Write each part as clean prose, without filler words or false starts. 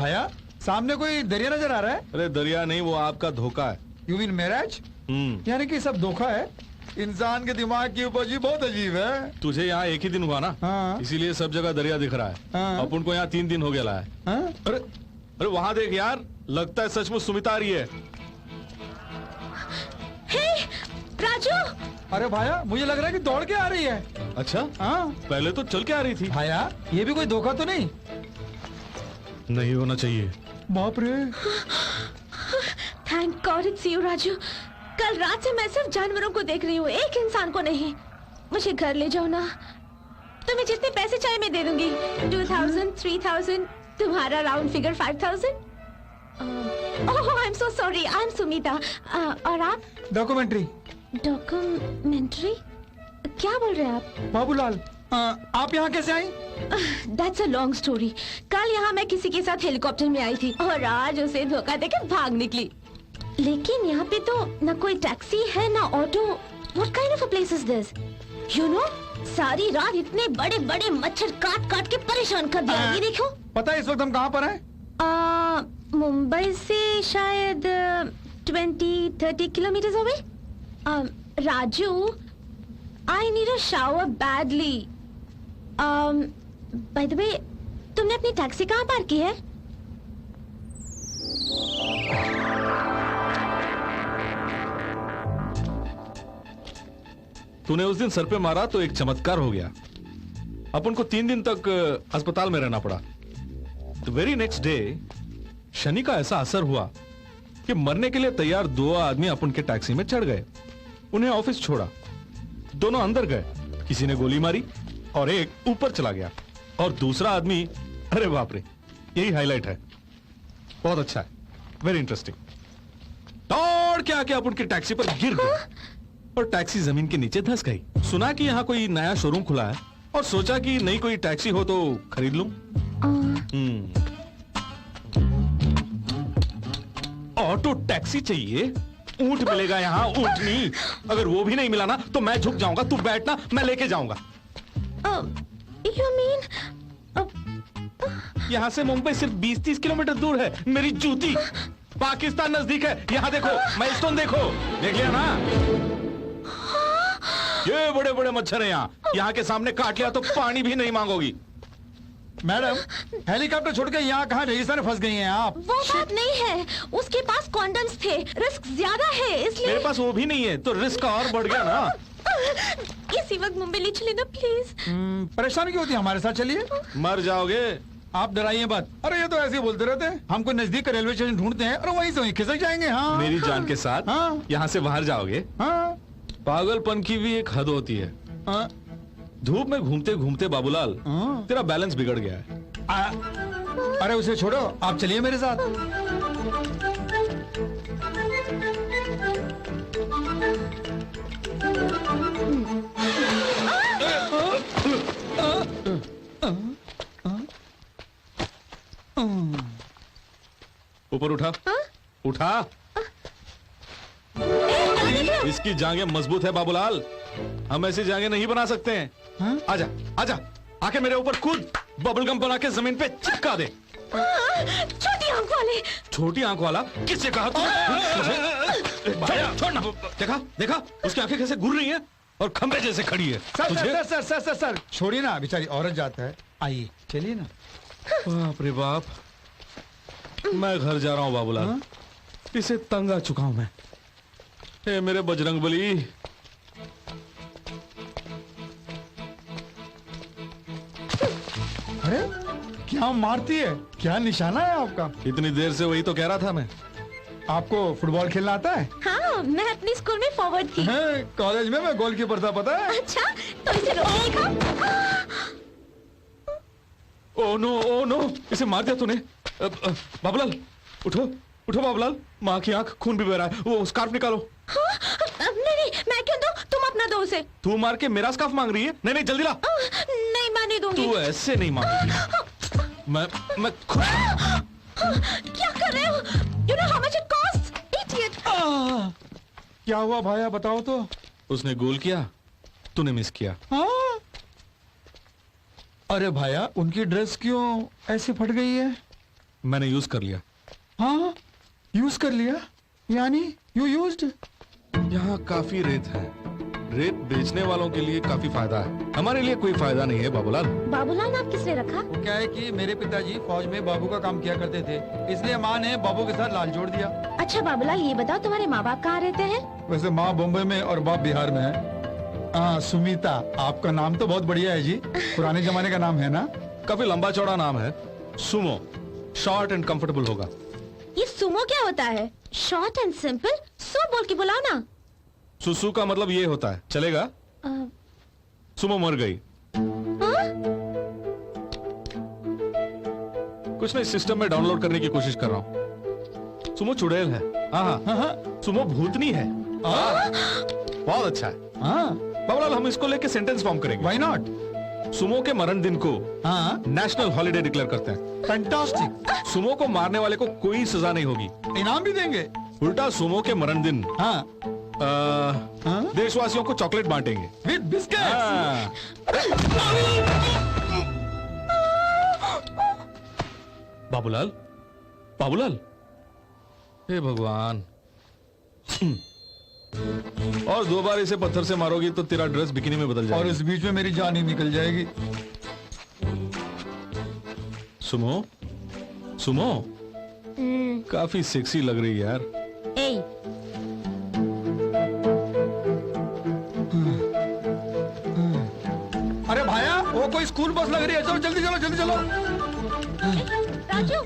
भाया, सामने कोई दरिया नजर आ रहा है? अरे दरिया नहीं, वो आपका धोखा है। You mean marriage? यानी कि सब धोखा है? इंसान के दिमाग की उपज बहुत अजीब है। तुझे यहाँ एक ही दिन हुआ ना? हाँ। इसीलिए सब जगह दरिया दिख रहा है। हाँ। अपन को यहाँ 3 दिन हो गया है। हाँ? अरे अरे वहाँ देख यार, लगता है सचमुच सुमिता आ रही है। हे, राजू! अरे भाया, मुझे लग रहा है कि दौड़ के आ रही है। अच्छा? हाँ। पहले तो चल के आ रही थी। भाया, ये भी कोई धोखा तो नहीं? नहीं होना चाहिए। बाप रे। Thank God it's you Raju. कल रात से मैं सिर्फ जानवरों को देख रही हूँ, एक इंसान को नहीं। मुझे घर ले जाओ ना। तुम्हें जितने पैसे चाहिए मैं दे दूंगी। 2000, 3000, तुम्हारा round figure 5000। Oh, I am so sorry, I am Sumita. और आप? डॉक्यूमेंट्री। डॉक्यूमेंट्री? क्या बोल रहे हैं आप? बाबूलाल, आप यहाँ कैसे आई? That's a long story. कल यहाँ मैं किसी के साथ हेलीकॉप्टर में आई थी और आज उसे धोखा देकर भाग निकली। लेकिन यहाँ पे तो न कोई टैक्सी है न auto. What kind of a place is this? You know, सारी रात इतने बड़े बड़े मच्छर काट काट के परेशान कर दिया। ये देखो। पता है इस वक्त हम कहाँ पर हैं? मुंबई से शायद 20-30 kilometre away. Raju, I need a shower badly. By the way, तुमने अपनी टैक्सी कहाँ पार्क की है? तूने उस दिन सर पे मारा तो एक चमत्कार हो गया। अपन को 3 दिन तक अस्पताल में रहना पड़ा। तो वेरी नेक्स्ट डे शनि का ऐसा असर हुआ कि मरने के लिए तैयार 2 आदमी अपन के टैक्सी में चढ़ गए। उन्हें ऑफिस छोड़ा, दोनों अंदर गए। किसी ने गोली मारी और एक ऊपर चला गया और दूसरा आदमी, अरे बाप रे, यही हाईलाइट है। बहुत अच्छा है, वेरी इंटरेस्टिंग। दौड़ के आके अपन की टैक्सी पर गिर गया और टैक्सी जमीन के नीचे धंस गई। सुना कि यहाँ कोई नया शोरूम खुला है और सोचा कि नई कोई टैक्सी हो तो खरीद लूं। ऑटो टैक्सी चाहिए, ऊंट मिलेगा यहाँ, ऊंटनी। अगर वो भी नहीं मिला ना तो मैं झुक जाऊंगा। तू बैठना, मैं लेके जाऊंगा। You mean? यहाँ से मुंबई सिर्फ 20-30 किलोमीटर दूर है। मेरी जूती, पाकिस्तान नजदीक है। यहाँ देखो, माइलस्टोन देखो, देख लिया ना? ये बड़े बड़े मच्छर हैं यहाँ के सामने काट लिया तो पानी भी नहीं मांगोगी। मैडम, हेलीकॉप्टर छोड़ के यहाँ कहाँ रेगिस्तान में फंस गई हैं आप? वो बात नहीं है, उसके पास कॉन्डम्स थे, रिस्क ज्यादा है इसलिए। मेरे पास वो भी नहीं है तो रिस्क और बढ़ गया ना। इसी वक्त मुंबई ले चले ना प्लीज। परेशानी क्यों होती है? हमारे साथ चलिए। मर जाओगे। आप डराइए मत। अरे ये तो ऐसे ही बोलते रहते हैं। हमको नजदीक का रेलवे स्टेशन ढूंढते हैं और वहीं से वहीं खिसक जाएंगे। हाँ, मेरी जान के साथ। हाँ। यहाँ से बाहर जाओगे। हाँ। पागलपन की भी एक हद होती है। हाँ। धूप में घूमते घूमते बाबूलाल, हाँ। तेरा बैलेंस बिगड़ गया है। अरे उसे छोड़ो, आप चलिए मेरे साथ। ऊपर उठा। उठा। इसकी जांघें मजबूत है बाबूलाल, हम ऐसी जांघें नहीं बना सकते हैं। आजा आजा, आके मेरे ऊपर कूद, बबल गम बना के जमीन पे चिपका दे। छोटी आंख वाले। छोटी आंख वाला? किससे कहा तुझे? छोड़ना। देखा देखा, उसकी आंखें कैसे घूर रही हैं और खंबे जैसे खड़ी है। Sir sir sir sir sir sir छोड़िए ना, बेचारी औरत जाता है। आइए चलिए ना। बाप रे बाप, मैं घर जा रहा हूँ बाबूलाल। इसे तंग आ चुका हूं मैं। ए मेरे बजरंगबली, अरे क्या मारती है? क्या निशाना है आपका? इतनी देर से वही तो कह रहा था मैं। आपको फुटबॉल खेलना आता है? हाँ, मैं अपनी स्कूल में फॉरवर्ड थी। कॉलेज में मैं गोलकीपर था, पता है? अच्छा, तो इसे रोकेगा? ओ नो, इसे मार दिया तूने। बाबूलाल उठो उठो बाबूलाल, माँ की आंख, खून भी बह रहा है। वो स्कार्फ निकालो। नहीं, मैं क्यों दूं? तुम अपना दो उसे। तू मार के मेरा स्कार्फ मांग रही है? नहीं जल्दी ला। नहीं, मैं नहीं दूंगी। तू ऐसे नहीं मांगेगी। मैं खुद। क्या कर रहे हो? You know how much it costs? Idiot! क्या हुआ भाया, बताओ तो। उसने गोल किया, तूने मिस किया। अरे भाया, उनकी ड्रेस क्यों ऐसी फट गई है? मैंने यूज कर लिया। हाँ, यूज कर लिया यानी यू यूज्ड। यहाँ काफी रेत है। रेत बेचने वालों के लिए काफी फायदा है, हमारे लिए कोई फायदा नहीं है बाबूलाल। बाबूलाल नाम किसने रखा? वो क्या है कि मेरे पिताजी फौज में बाबू का काम किया करते थे, इसलिए माँ ने बाबू के साथ लाल जोड़ दिया। अच्छा बाबूलाल, ये बताओ तुम्हारे माँ बाप कहाँ रहते हैं? वैसे माँ बॉम्बे में और बाप बिहार में है। हाँ सुमिता, आपका नाम तो बहुत बढ़िया है जी, पुराने जमाने का नाम है ना? काफी लंबा चौड़ा नाम है, सुमो। शॉर्ट एंड कंफर्टेबल होगा। ये सुमो क्या होता है? शॉर्ट एंड सिंपल, सो बोल के बुलाओ ना। सुसु का मतलब ये होता है, चलेगा? सुमो मर गई। कुछ नहीं, सिस्टम में डाउनलोड करने की कोशिश कर रहा हूँ। सुमो चुड़ैल है। हाँ, सुमो भूतनी है। बहुत अच्छा है। हाँ, बाबूलाल, हम इसको लेके सेंटेंस फॉर्म करेंगे। Why not? सुमो के मरण दिन को हाँ, नेशनल हॉलिडे डिक्लेयर करते हैं। फैंटास्टिक। सुमो को मारने वाले को कोई सजा नहीं होगी, इनाम भी देंगे। उल्टा सुमो के मरण दिन हाँ, देशवासियों को चॉकलेट बांटेंगे। With biscuit. हाँ। बाबूलाल, बाबूलाल, हे भगवान। और 2 बार इसे पत्थर से मारोगी तो तेरा ड्रेस बिकिनी में बदल और जाएगा। इस बीच में मेरी जान ही निकल जाएगी। सुमो, सुमो, काफी सेक्सी लग रही है यार। ए, अरे भाया, वो कोई स्कूल बस लग रही है, चलो जल्दी चलो, जल्दी चलो। राजू,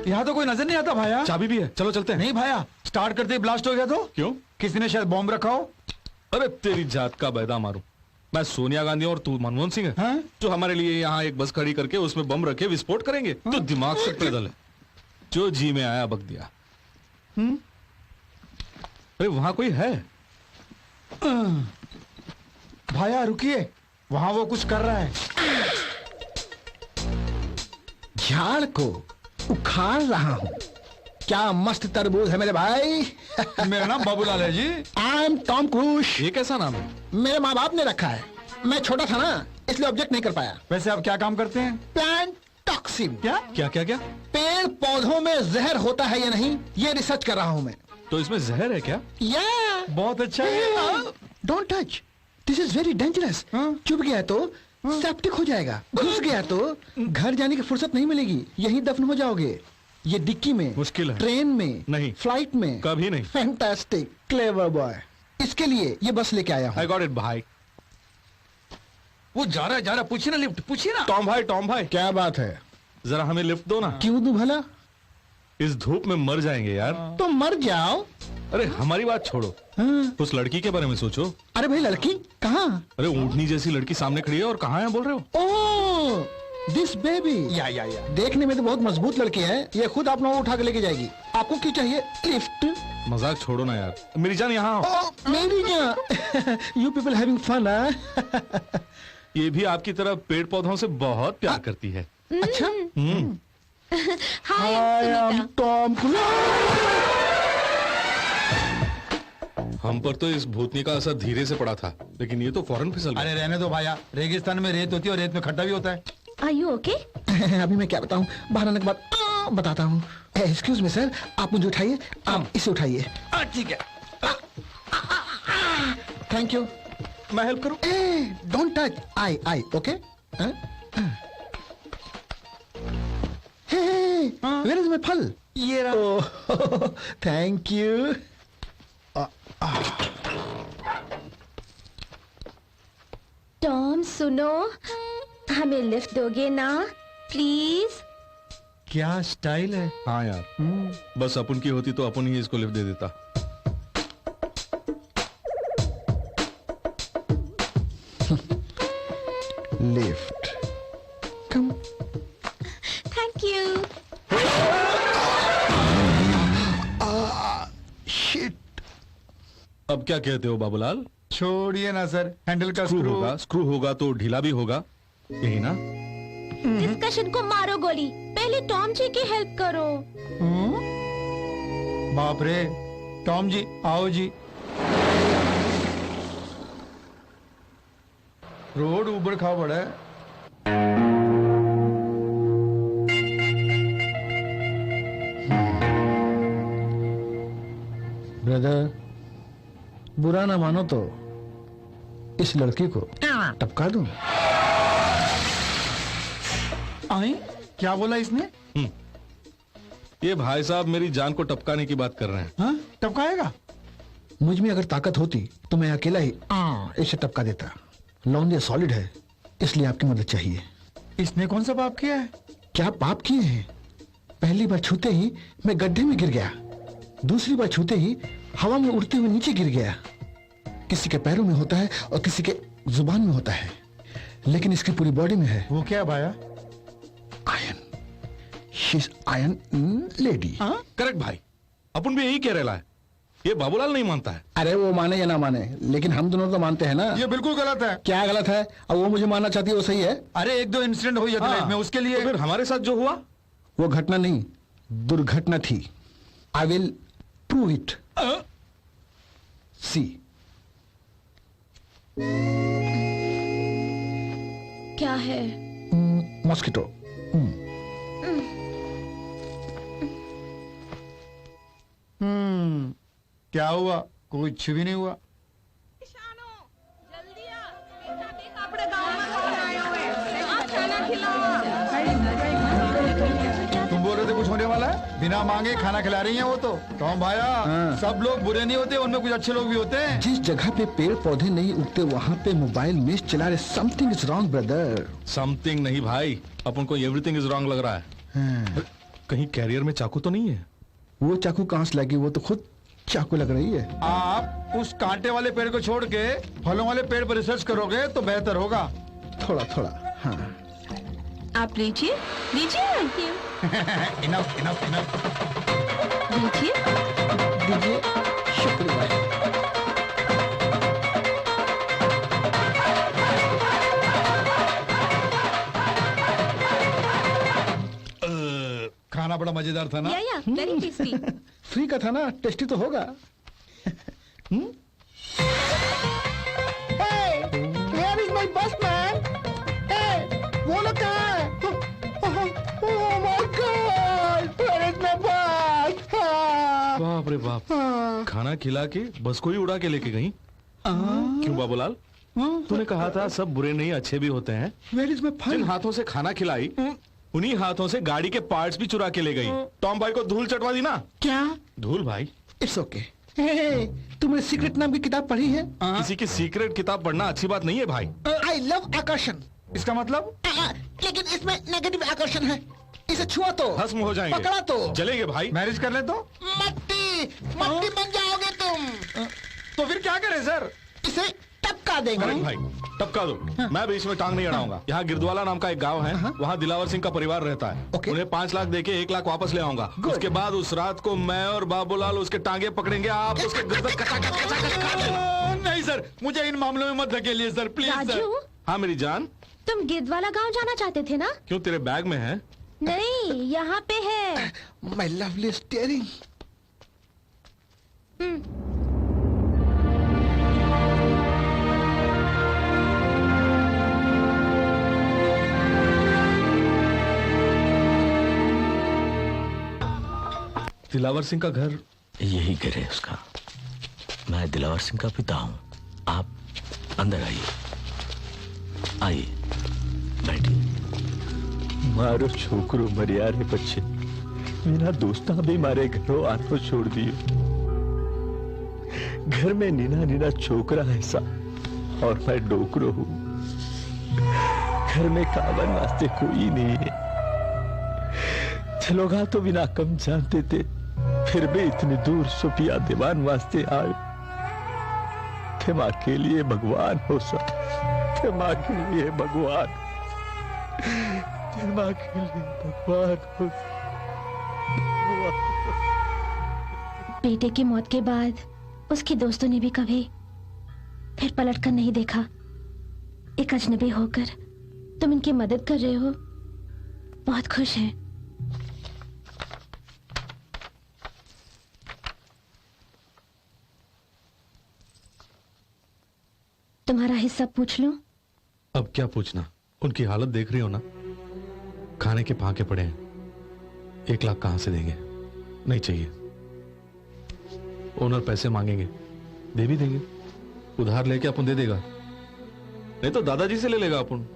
यहाँ तो कोई नजर नहीं आता भाया। चाबी भी है, चलो चलते हैं। नहीं भाया, स्टार्ट करते ही ब्लास्ट हो गया तो? क्यों? किसी ने शायद बॉम्ब रखा हो। अरे तेरी जात का बैदा मारूं। मैं सोनिया गांधी और तू मनमोहन सिंह है, हाँ? जो हमारे लिए यहाँ एक बस खड़ी करके उसमें बम रखे विस्फोट करेंगे। तो दिमाग से पैदल है, जो जी में आया बक दिया। अरे वहां कोई है? भाया रुकिए, वहाँ वो कुछ कर रहा है। झाड़ को उखाड़ रहा हूँ। क्या मस्त तरबूज है मेरे भाई। मेरा नाम बाबूलाल है जी। I am Tom Cruise. ये कैसा नाम है? मेरे माँ बाप ने रखा है। मैं छोटा था ना, इसलिए ऑब्जेक्ट नहीं कर पाया। वैसे आप क्या काम करते हैं? Plant toxin. क्या? क्या क्या क्या? पेड़ पौधों में जहर होता है या नहीं, ये रिसर्च कर रहा हूँ मैं। तो इसमें जहर है क्या? या बहुत अच्छा है। Don't touch, this is very dangerous. चुप गया तो सेप्टिक हो जाएगा, घुस गया तो घर जाने की फुर्सत नहीं मिलेगी, यहीं दफन हो जाओगे। ये डिक्की में, मुश्किल है। ट्रेन में नहीं। फ्लाइट में, कभी नहीं। Fantastic, clever boy. इसके लिए ये बस लेके आया हूँ। आई गॉट इट भाई। वो जा रहा है, पूछिए ना लिफ्ट, पूछिए ना। टॉम भाई, टॉम भाई, क्या बात है? जरा हमें लिफ्ट दो ना। क्यों दूं भला? इस धूप में मर जाएंगे यार। तो मर जाओ। अरे हमारी बात छोड़ो, हाँ। उस लड़की के बारे में सोचो। अरे भाई, लड़की कहाँ? अरे ऊँटनी जैसी लड़की सामने खड़ी है और कहाँ है बोल रहे हो? ओह, दिस बेबी। या। देखने में तो बहुत मजबूत लड़की है, ये खुद आप लोगों को उठा के लेके जाएगी। आपको क्यों चाहिए लिफ्ट? मजाक छोड़ो ना यार, मेरी जान यहाँ आओ। ओह, मेरी जान। You people having fun. ये भी आपकी तरह पेड़ पौधों से बहुत प्यार करती है। अच्छा। Hi I am Sunita. Tom Cruise. हम पर तो इस भूतनी का असर धीरे से पड़ा था, लेकिन ये तो फौरन फिसल गया। अरे रहने दो भाया, रेगिस्तान में रेत होती है और रेत में खड्डा भी होता है। Are you okay? अभी मैं क्या बताऊं, बाहर आने के बाद बताता हूँ। एक्सक्यूज मी सर, आप मुझे उठाइए, आप इसे उठाइए। ठीक है। Thank you. मैं हेल्प करूं? Don't touch. I okay. Where is my फल? ये रहा। Thank you. टॉम सुनो, हमें लिफ्ट दोगे ना प्लीज? क्या स्टाइल है। हाँ यार, बस अपन की होती तो अपन ही इसको लिफ्ट दे देता। Lift come. Thank you. Shit. अब क्या कहते हो बाबूलाल? छोड़िए ना सर, हैंडल का स्क्रू स्क्रू। होगा, स्क्रू होगा तो ढीला भी होगा, यही ना? डिस्कशन को मारो गोली, पहले टॉम जी की हेल्प करो। बाप रे, टॉम जी आओ जी। रोड ऊबर खा पड़ा है। बुरा ना मानो तो इस लड़की को टपका दूं। आई क्या बोला इसने? ये भाई साहब मेरी जान को टपकाने की बात कर रहे हैं। हाँ टपकाएगा? मुझ में अगर ताकत होती तो मैं अकेला ही इसे टपका देता। लौंडिया सॉलिड है, इसलिए आपकी मदद चाहिए। इसने कौन सा पाप किया है? क्या पाप किए हैं? पहली बार छूते ही मैं गड्ढे में गिर गया, दूसरी बार छूते ही हवा में उड़ते हुए नीचे गिर गया। किसी के पैरों में होता है और किसी के जुबान में होता है, लेकिन इसकी पूरी बॉडी में है। वो क्या भाया? Iron. She is iron lady. Correct भाई, अपन भी यही कह रहा है। ये बाबूलाल नहीं मानता है। अरे वो माने या ना माने, लेकिन हम दोनों तो मानते हैं ना। ये बिल्कुल गलत है। क्या गलत है? अब वो मुझे मानना चाहती है वो सही है। अरे एक दो इंसिडेंट हो जाते लाइफ में, उसके लिए तो फिर हमारे साथ जो हुआ वो घटना नहीं, दुर्घटना थी। I will prove it. See. क्या है? मॉस्किटो। क्या हुआ? कुछ भी नहीं हुआ। तुम बोल रहे थे कुछ होने वाला है? बिना मांगे खाना खिला रही हैं वो तो। टॉम भाया, सब लोग बुरे नहीं होते, उनमें कुछ अच्छे लोग भी होते हैं। जिस जगह पे पेड़ पौधे नहीं उगते वहाँ पे मोबाइल मिस चला रहे। Something is wrong brother. Something नहीं भाई, अपन को एवरीथिंग इज रॉन्ग लग रहा है। कहीं कैरियर में चाकू तो नहीं है? वो चाकू कहाँ से लगी? वो तो खुद चाकू लग रही है। आप उस कांटे वाले पेड़ को छोड़ के फलों वाले पेड़ पर रिसर्च करोगे तो बेहतर होगा। थोड़ा थोड़ा। हाँ। आप लीजिए लीजिए इनफ इनफ इनफ। लीजिए। दीजिए। शुक्रिया। खाना बड़ा मजेदार था ना? या वेरी टेस्टी। फ्री का था ना, टेस्टी तो होगा। Where is my bus man? वो लोग कहाँ है? Oh my God! Where is my bus? बाप रे बाप, खाना खिला के बस को ही उड़ा के लेके गई। क्यों बाबूलाल, तूने कहा था सब बुरे नहीं अच्छे भी होते हैं। Where is my Jin fun? हाथों से खाना खिलाई उन्हीं हाथों से गाड़ी के पार्ट्स भी चुरा के ले गई। टॉम भाई को धूल चटवा दी ना। क्या? धूल भाई, It's okay. तुमने सीक्रेट नाम की किताब पढ़ी है? किसी की सीक्रेट किताब पढ़ना अच्छी बात नहीं है भाई। I love आकर्षण। इसका मतलब? लेकिन इसमें नेगेटिव आकर्षण है। इसे छुआ तो भस्म हो जाएंगे, पकड़ा तो चलेंगे भाई। मैरिज कर ले तो? मट्टी मट्टी बन जाओगे तुम। तो फिर क्या करें सर? इसे टपका देंगे। करेक्ट भाई, टपका दो। मैं बीच में टांग नहीं अड़ाऊंगा। यहाँ गिरदवाला नाम का एक गांव है, वहाँ दिलावर सिंह का परिवार रहता है। Okay. उन्हें 5 लाख देके 1 लाख वापस ले आऊंगा। उसके बाद उस रात को मैं और बाबूलाल उसके टांगे पकड़ेंगे, आप उसके गर्दन कचाकच कचाकच काट लेना। नहीं सर, मुझे इन मामलों में मत धकेलिए सर, प्लीज सर। राजू, हाँ मेरी जान। तुम गिरदवाला गांव जाना चाहते थे ना? क्यों, तेरे बैग में है? नहीं, यहाँ पे है। My lovely steering. Dilawar Singh का घर यही घर है उसका। मैं दिलावर सिंह का पिता हूं। आप अंदर आइए, आइए बैठिए। मारो छोकरो मरिया रे बच्चे, मेरा दोस्ता भी मारे घरों आनो छोड़ दियो। घर में नीना नीना छोकरा ऐसा और मैं डोकरो हूं। घर में कावन वास्ते कोई नहीं है। चलोगा तो बिना कम जानते थे, फिर भी इतनी दूर सुफिया दीवान वास्ते आए। तुम के लिए भगवान हो सब, तुम के लिए भगवान, तुम के लिए भगवान हो। बेटे की मौत के बाद उसके दोस्तों ने भी कभी फिर पलट कर नहीं देखा। एक अजनबी होकर तुम इनकी मदद कर रहे हो, बहुत खुश हैं। तुम्हारा हिस्सा पूछ लूं? अब क्या पूछना, उनकी हालत देख रही हो ना, खाने के फाके पड़े हैं। 1 लाख कहां से देंगे? नहीं चाहिए। ओनर पैसे मांगेंगे दे भी देंगे, उधार लेके अपन दे देगा, नहीं तो दादाजी से ले लेगा अपन।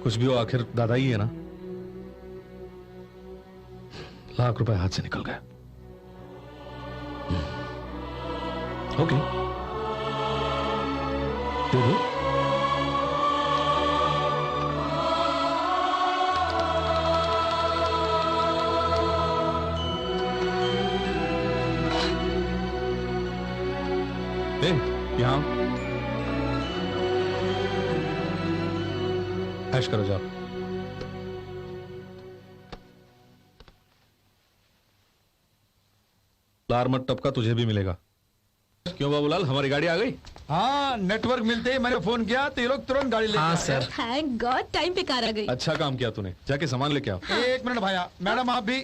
कुछ भी हो आखिर दादा ही है ना। ₹1,00,000 हाथ से निकल गया। ओके, दे दो। यहां ऐश करो, जाओ। लार मत टपका, तुझे भी मिलेगा। क्यों बाबूलाल, हमारी गाड़ी आ गई? हाँ, नेटवर्क मिलते ही मैंने फोन किया तो ये लोग तुरंत गाड़ी लेके हाँ, आए। सर। थैंक गॉड टाइम पे कार आ गई। अच्छा काम किया तूने, जाके सामान लेके आओ। एक मिनट भैया, मैडम आप भी।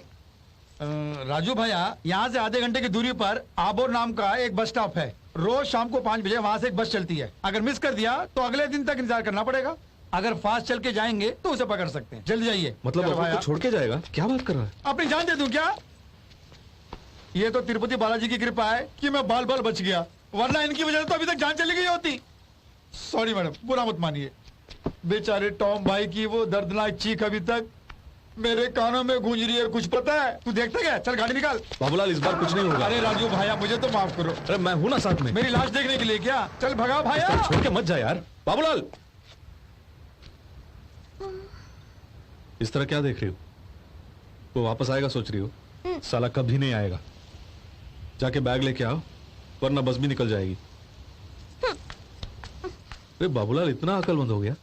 राजू भैया, यहाँ से आधे घंटे की दूरी पर आबोर नाम का एक बस स्टॉप है। रोज शाम को 5 बजे वहाँ से एक बस चलती है। अगर मिस कर दिया तो अगले दिन तक इंतजार करना पड़ेगा। अगर फास्ट चल के जाएंगे तो उसे पकड़ सकते हैं। जल्दी जाइए। मतलब चलो अपन भैया, को छोड़ के जाएगा? क्या बात कर रहा है? अपनी जान दे दूं क्या? ये तो तिरुपति बालाजी की कृपा है कि मैं बाल बाल बच गया, वरना इनकी वजह से तो अभी तक जान चली गई होती। सॉरी मैडम, बुरा मत मानिए। बेचारे टॉम भाई की वो दर्दनाक चीख अभी तक मेरे कानों में गूंज रही है। कुछ पता है? तू देखता क्या? चल गाड़ी निकाल। बाबूलाल, इस बार कुछ नहीं होगा। अरे राजू भाया, मुझे तो माफ करो। अरे मैं हूं ना साथ में। मेरी लाश देखने के लिए क्या? चल भगा भाया। छोड़ के मत जा यार। बाबूलाल, इस तरह क्या देख रही हो? वो वापस आएगा सोच रही हो? साला कभी नहीं आएगा। जाके बैग लेके आओ, वरना बस भी निकल जाएगी। अरे बाबूलाल, इतना अकलमंद हो गया?